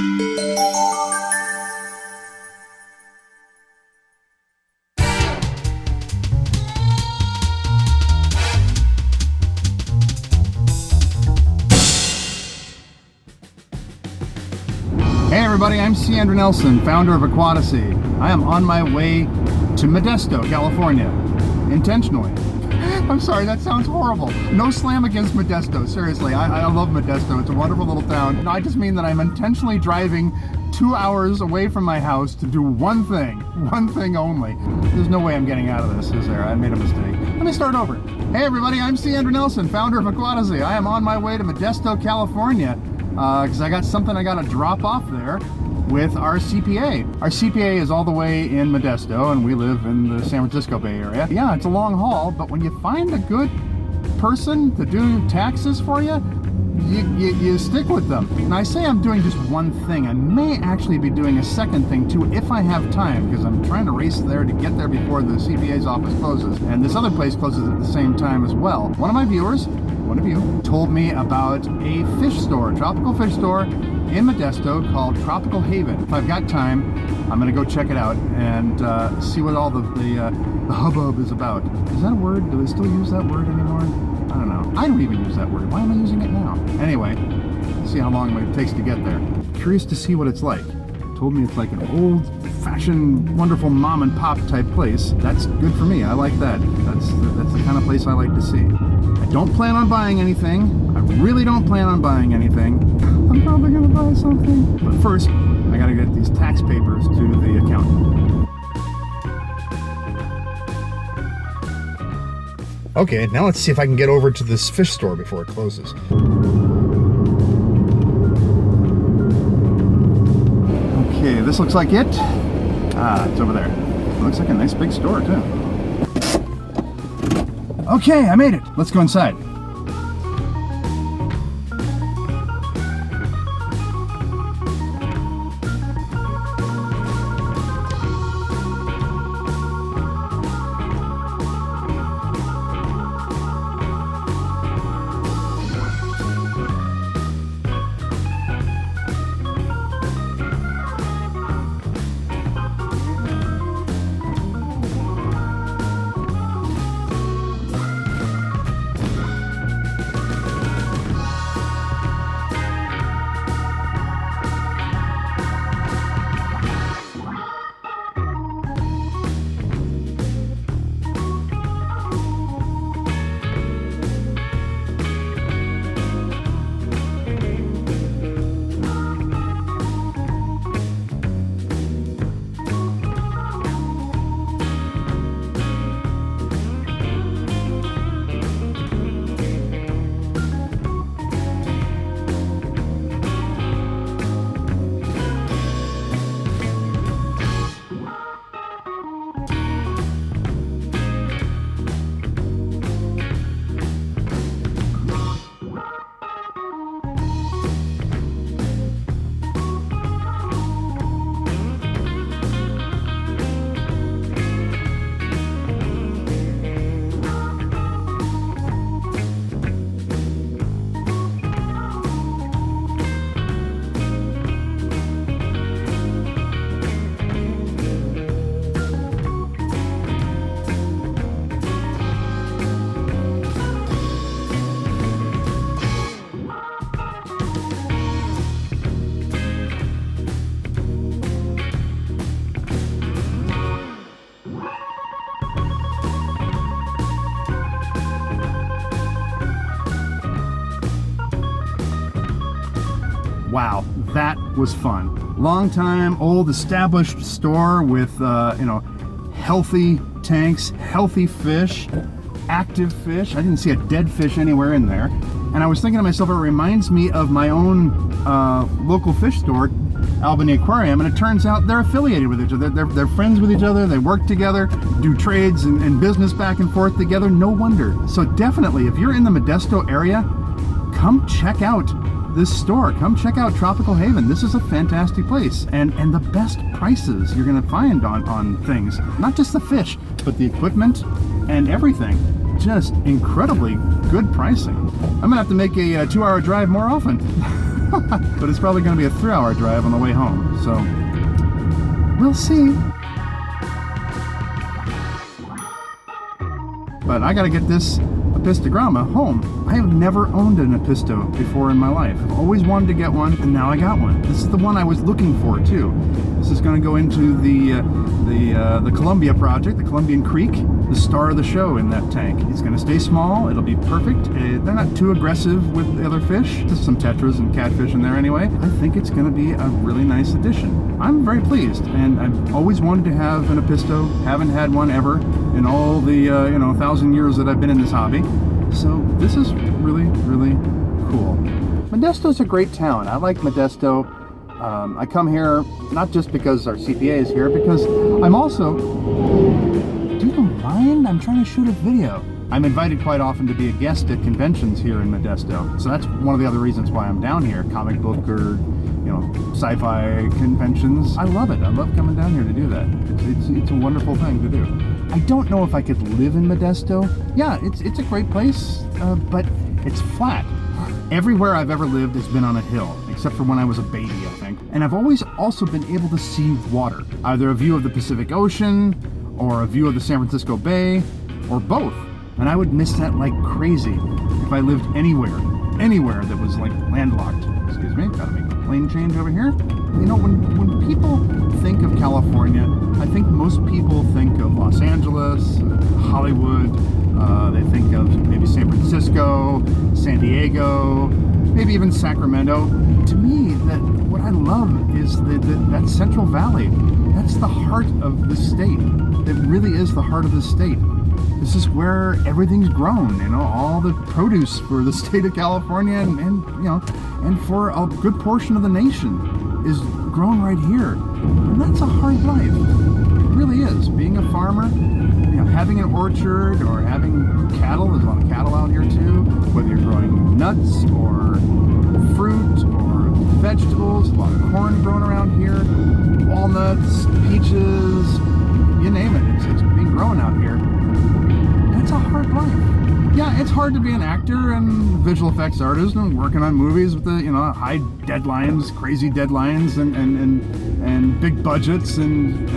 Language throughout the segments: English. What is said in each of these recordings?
Hey everybody, I'm C. Andrew Nelson, founder of Aquatasy. I am on my way to Modesto, California. Intentionally. I'm sorry, that sounds horrible. No slam against Modesto, seriously. I love Modesto, it's a wonderful little town. No, I just mean that I'm intentionally driving 2 hours away from my house to do one thing only. There's no way I'm getting out of this, is there? I made a mistake. Let me start over. Hey everybody, I'm C. Andrew Nelson, founder of Aquatasy. I am on my way to Modesto, California. Because I got something I got to drop off there with our CPA. Our CPA is all the way in Modesto, and we live in the San Francisco Bay Area. Yeah, it's a long haul, but when you find a good person to do taxes for you, you stick with them. And I say I'm doing just one thing. I may actually be doing a second thing too if I have time, because I'm trying to race there to get there before the CPA's office closes. And this other place closes at the same time as well. One of my viewers, one of you, told me about a fish store, tropical fish store in Modesto called Tropical Haven. If I've got time, I'm gonna go check it out and see what all the hubbub is about. Is that a word? Do they still use that word anymore? I don't know. I don't even use that word. Why am I using it now? Anyway, see how long it takes to get there. Curious to see what it's like. Told me it's like an old-fashioned, wonderful mom and pop type place. That's good for me. I like that. That's the kind of place I like to see. I don't plan on buying anything. I really don't plan on buying anything. I'm probably gonna buy something. But first, I gotta get these tax papers to the accountant. Okay, now let's see if I can get over to this fish store before it closes. Okay, this looks like it. Ah, it's over there. It looks like a nice big store too. Okay, I made it. Let's go inside. Wow, that was fun. Long time, old, established store with, you know, healthy tanks, healthy fish, active fish. I didn't see a dead fish anywhere in there. And I was thinking to myself, it reminds me of my own local fish store, Albany Aquarium, and it turns out they're affiliated with each other. They're friends with each other, they work together, do trades and business back and forth together. No wonder. So definitely, if you're in the Modesto area, come check out this store. Come check out Tropical Haven. This is a fantastic place, and the best prices you're gonna find on things. Not just the fish, but the equipment and everything. Just incredibly good pricing. I'm gonna have to make a 2-hour drive more often. But it's probably going to be a 3-hour drive on the way home, so we'll see. But I got to get this Apistogramma home. I have never owned an Apisto before in my life. I've always wanted to get one, and now I got one. This is the one I was looking for too. This is going to go into the Columbia project, the Columbian Creek, the star of the show in that tank. It's going to stay small. It'll be perfect. They're not too aggressive with the other fish. There's some tetras and catfish in there anyway. I think it's going to be a really nice addition. I'm very pleased, and I've always wanted to have an Apisto. Haven't had one ever in all the 1,000 years that I've been in this hobby. So this is really, really cool. Modesto's a great town. I like Modesto. I come here not just because our CPA is here, because I'm also... Do you mind? I'm trying to shoot a video. I'm invited quite often to be a guest at conventions here in Modesto. So that's one of the other reasons why I'm down here. Comic book or, sci-fi conventions. I love it. I love coming down here to do that. It's a wonderful thing to do. I don't know if I could live in Modesto. Yeah, it's a great place, but it's flat. Everywhere I've ever lived has been on a hill, except for when I was a baby, I think. And I've always also been able to see water, either a view of the Pacific Ocean, or a view of the San Francisco Bay, or both. And I would miss that like crazy if I lived anywhere that was like landlocked. Excuse me, gotta make a plane change over here. When people think of California, I think most people think of Los Angeles, Hollywood, they think of maybe San Francisco, San Diego, maybe even Sacramento. To me, what I love is that Central Valley. That's the heart of the state. It really is the heart of the state. This is where everything's grown, all the produce for the state of California and for a good portion of the nation is grown right here. And that's a hard life. It really is. Being a farmer, having an orchard or having cattle, there's a lot of cattle out here too, whether you're growing nuts or fruit or vegetables, a lot of corn grown around here, walnuts, peaches, you name it, it's being grown out here. That's a hard life. Yeah, it's hard to be an actor and visual effects artist and working on movies with the high deadlines, crazy deadlines, and big budgets and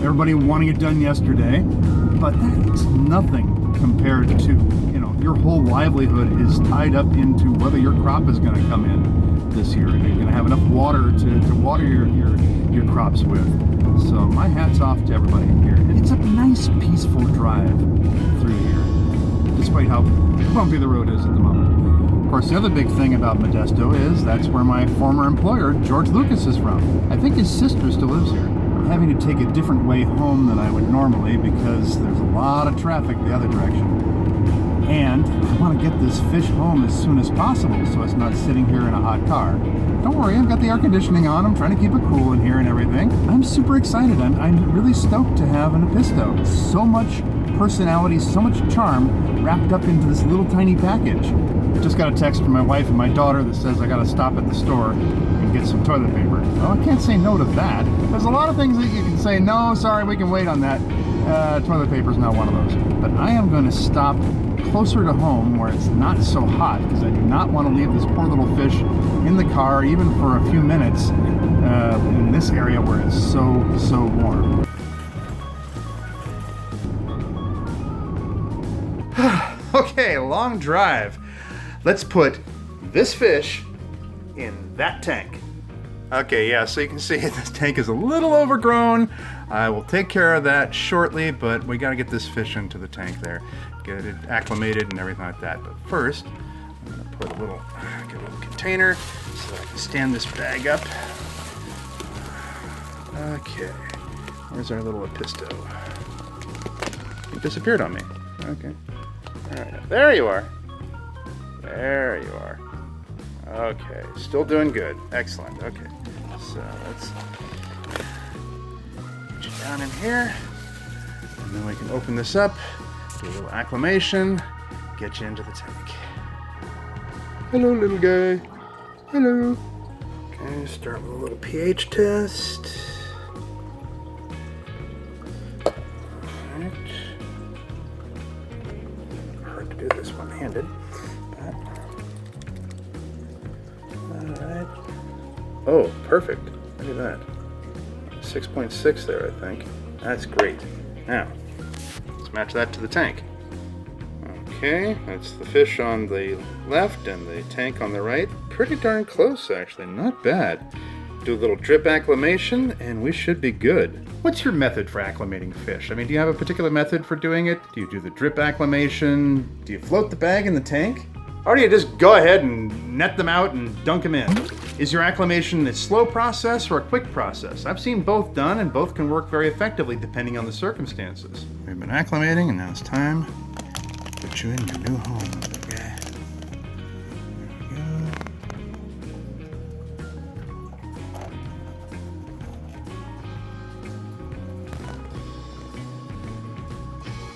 everybody wanting it done yesterday. But that's nothing compared to your whole livelihood is tied up into whether your crop is going to come in this year. Are you going to have enough water to water your crops with? So my hat's off to everybody here. It's a nice, peaceful drive through here, despite how bumpy the road is at the moment. Of course, the other big thing about Modesto is that's where my former employer, George Lucas, is from. I think his sister still lives here. I'm having to take a different way home than I would normally because there's a lot of traffic the other direction. And I want to get this fish home as soon as possible so it's not sitting here in a hot car. Don't worry, I've got the air conditioning on. I'm trying to keep it cool in here and everything. I'm super excited. I'm really stoked to have an Apisto. So much personality, so much charm wrapped up into this little tiny package. I just got a text from my wife and my daughter that says I got to stop at the store and get some toilet paper. Well, I can't say no to that. There's a lot of things that you can say, no, sorry, we can wait on that. Toilet paper's not one of those. But I am going to stop closer to home where it's not so hot because I do not want to leave this poor little fish in the car even for a few minutes in this area where it's so warm. Okay, long drive. Let's put this fish in that tank. Okay, yeah, so you can see this tank is a little overgrown. I will take care of that shortly, but we got to get this fish into the tank there, get it acclimated and everything like that. But first, I'm going to put get a little container so that I can stand this bag up. Okay, where's our little Apisto? It disappeared on me. Okay, all right, there you are. There you are. Okay, still doing good. Excellent. Okay, so let's put you down in here, and then we can open this up, do a little acclimation, get you into the tank. Hello, little guy. Hello. Okay, start with a little pH test. Alright. Hard to do this one-handed, but Oh, perfect. Look at that. 6.6 there, I think. That's great. Now, let's match that to the tank. Okay, that's the fish on the left and the tank on the right. Pretty darn close, actually. Not bad. Do a little drip acclimation, and we should be good. What's your method for acclimating fish? I mean, do you have a particular method for doing it? Do you do the drip acclimation? Do you float the bag in the tank? Or do you just go ahead and net them out and dunk them in? Is your acclimation a slow process or a quick process? I've seen both done, and both can work very effectively depending on the circumstances. We've been acclimating, and now it's time to put you in your new home, okay? There we go.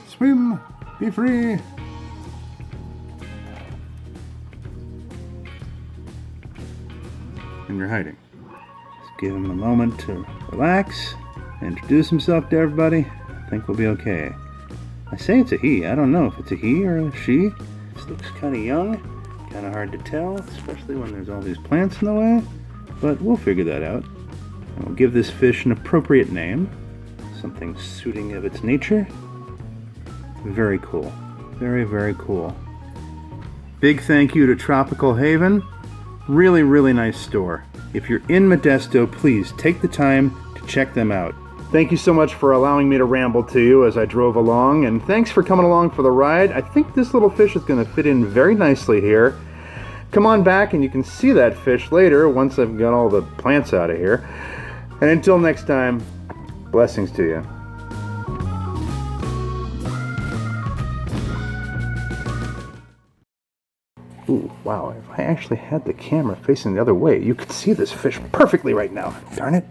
Swim, be free. And you're hiding. Just give him a moment to relax, introduce himself to everybody. I think we'll be okay. I say it's a he. I don't know if it's a he or a she. This looks kind of young, kind of hard to tell, especially when there's all these plants in the way. But we'll figure that out. And we'll give this fish an appropriate name, something suiting of its nature. Very cool. Very, very cool. Big thank you to Tropical Haven. Really, really nice store. If you're in Modesto, please take the time to check them out. Thank you so much for allowing me to ramble to you as I drove along, and thanks for coming along for the ride. I think this little fish is going to fit in very nicely here. Come on back and you can see that fish later once I've got all the plants out of here. And until next time, blessings to you. Ooh, wow, if I actually had the camera facing the other way, you could see this fish perfectly right now. Darn it.